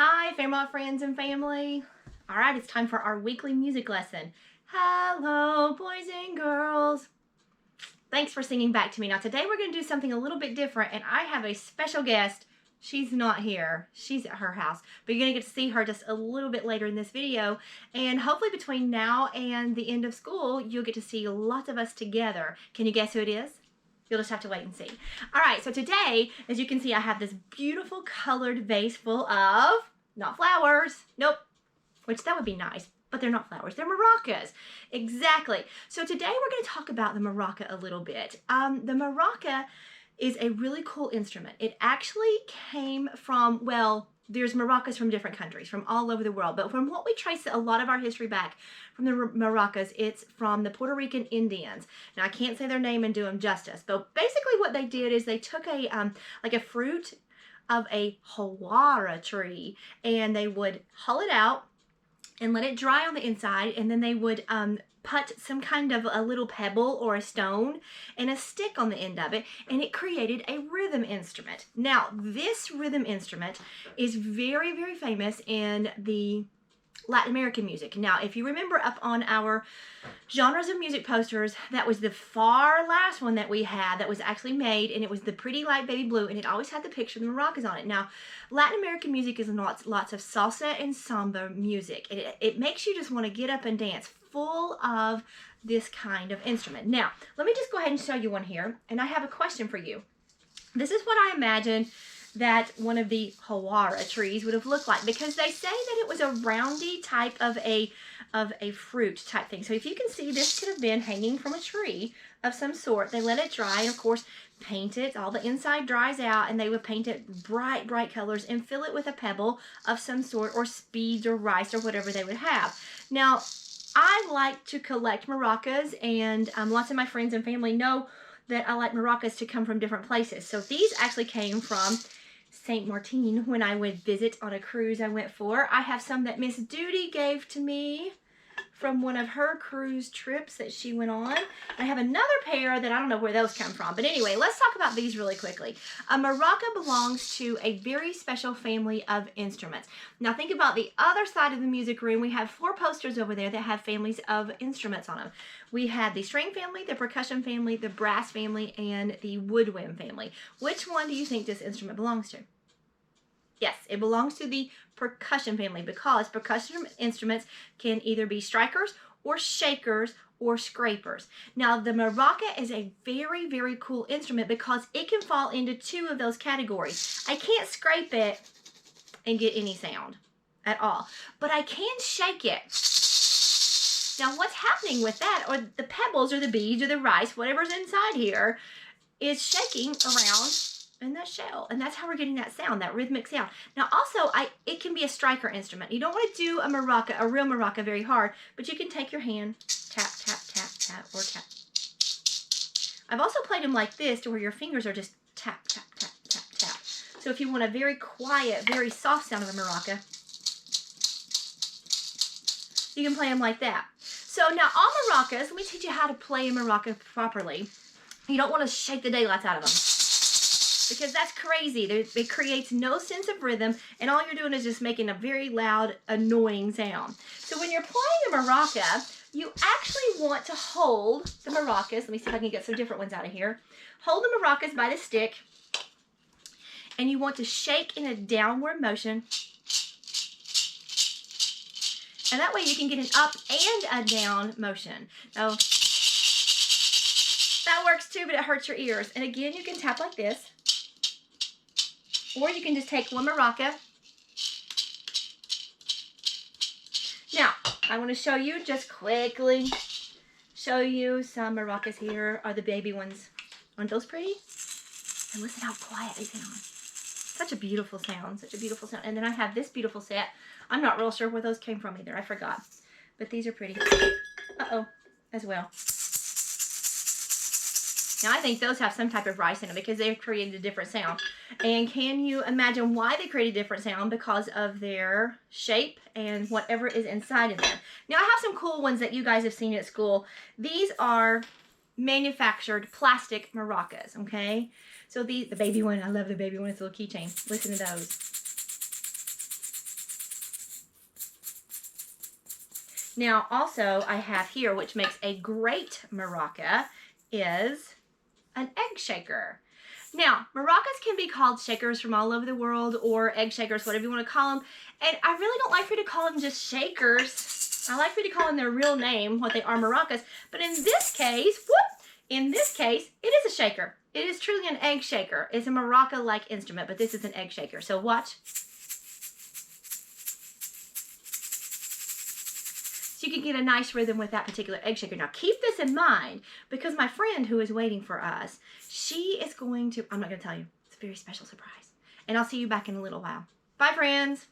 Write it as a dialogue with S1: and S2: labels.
S1: Hi, Fairmont friends and family. All right, it's time for our weekly music lesson. Hello, boys and girls. Thanks for singing back to me. Now, today we're going to do something a little bit different, and I have a special guest. She's not here. She's at her house, but you're going to get to see her just a little bit later in this video, and hopefully between now and the end of school, you'll get to see lots of us together. Can you guess who it is? You'll just have to wait and see. All right, so today, as you can see, I have this beautiful colored vase full of, not flowers, nope, which that would be nice, but they're not flowers, they're maracas. Exactly. So today we're going to talk about the maraca a little bit. The maraca is a really cool instrument. It actually came from, well, there's maracas from different countries, from all over the world. But from what we trace a lot of our history back from the maracas, it's from the Puerto Rican Indians. Now, I can't say their name and do them justice, but basically what they did is they took like a fruit of a jawara tree, and they would hull it out and let it dry on the inside, and then they would put some kind of a little pebble or a stone and a stick on the end of it, and it created a rhythm instrument. Now, this rhythm instrument is very, very famous in the Latin American music. Now, if you remember up on our genres of music posters, that was the far last one that we had that was actually made, and it was the pretty light baby blue, and it always had the picture of the maracas on it. Now, Latin American music is lots of salsa and samba music. It makes you just want to get up and dance, full of this kind of instrument. Now, let me just go ahead and show you one here, and I have a question for you. This is what I imagine that one of the jawara trees would have looked like, because they say that it was a roundy type of a fruit type thing. So if you can see, this could have been hanging from a tree of some sort. They let it dry and of course paint it. All the inside dries out, and they would paint it bright colors and fill it with a pebble of some sort, or speeds or rice or whatever they would have. Now, I like to collect maracas, and lots of my friends and family know that I like maracas to come from different places. So these actually came from St. Martin when I would visit on a cruise I went for. I have some that Miss Duty gave to me from one of her cruise trips that she went on. I have another pair that I don't know where those come from. But anyway, let's talk about these really quickly. A maraca belongs to a very special family of instruments. Now think about the other side of the music room. We have 4 posters over there that have families of instruments on them. We have the string family, the percussion family, the brass family, and the woodwind family. Which one do you think this instrument belongs to? Yes, it belongs to the percussion family, because percussion instruments can either be strikers or shakers or scrapers. Now, the maraca is a very, very cool instrument because it can fall into 2 of those categories. I can't scrape it and get any sound at all, but I can shake it. Now, what's happening with that, or the pebbles or the beads or the rice, whatever's inside here, is shaking around in that shell, and that's how we're getting that sound, that rhythmic sound. Now also, it can be a striker instrument. You don't want to do a maraca, a real maraca, very hard, but you can take your hand, tap, tap, tap, tap, or tap. I've also played them like this, to where your fingers are just tap, tap, tap, tap, tap. So if you want a very quiet, very soft sound of a maraca, you can play them like that. So now on maracas, let me teach you how to play a maraca properly. You don't want to shake the daylights out of them, because that's crazy. It creates no sense of rhythm, and all you're doing is just making a very loud, annoying sound. So when you're playing a maraca, you actually want to hold the maracas. Let me see if I can get some different ones out of here. Hold the maracas by the stick, and you want to shake in a downward motion. And that way you can get an up and a down motion. Now, that works too, but it hurts your ears. And again, you can tap like this. Or you can just take one maraca. Now, I want to show you, just quickly, show you some maracas here, are the baby ones. Aren't those pretty? And listen how quiet they sound. Such a beautiful sound, such a beautiful sound. And then I have this beautiful set. I'm not real sure where those came from either, I forgot. But these are pretty. Uh-oh, as well. Now, I think those have some type of rice in them, because they've created a different sound. And can you imagine why they created a different sound? Because of their shape and whatever is inside of them. Now, I have some cool ones that you guys have seen at school. These are manufactured plastic maracas, okay? So the baby one, I love the baby one. It's a little keychain. Listen to those. Now, also, I have here, which makes a great maraca, is an egg shaker. Now, maracas can be called shakers from all over the world, or egg shakers, whatever you want to call them. And I really don't like for you to call them just shakers. I like for you to call them their real name, what they are, maracas. But in this case, it is a shaker. It is truly an egg shaker. It's a maraca-like instrument, but this is an egg shaker. So watch. So you can get a nice rhythm with that particular egg shaker. Now keep this in mind, because my friend who is waiting for us, she is going to, I'm not going to tell you, it's a very special surprise. And I'll see you back in a little while. Bye, friends.